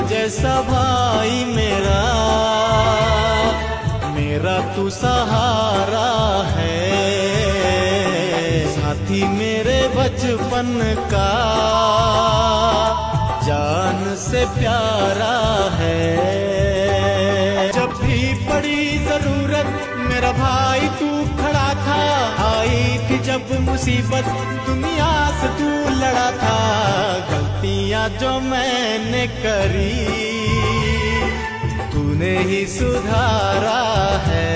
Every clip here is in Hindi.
जैसा भाई मेरा, मेरा तू सहारा है। साथी मेरे बचपन का, जान से प्यारा है। जब भी पड़ी जरूरत मेरा भाई तू खड़ा था। आई थी जब मुसीबत दुनिया से तू लड़ा था। गलतियां जो मैंने करी तूने ही सुधारा है।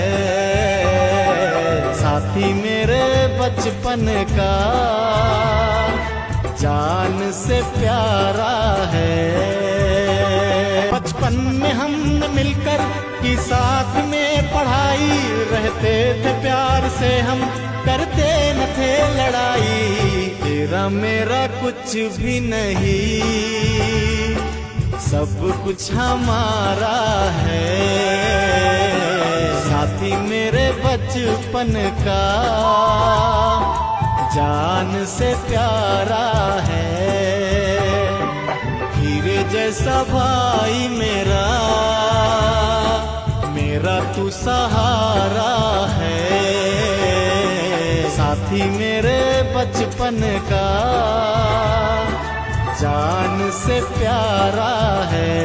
साथी मेरे बचपन का, जान से प्यारा है। बचपन में हमने मिलकर की साथ में पढ़ाई, रहते थे प्यार से हम, करते न थे लड़ाई। तेरा मेरा कुछ भी नहीं, सब कुछ हमारा है। साथी मेरे बचपन का, जान से प्यारा है। हीरे जैसा भाई मेरा, मेरा तू सहारा है। साथी मेरे बचपन का, जान से प्यारा है।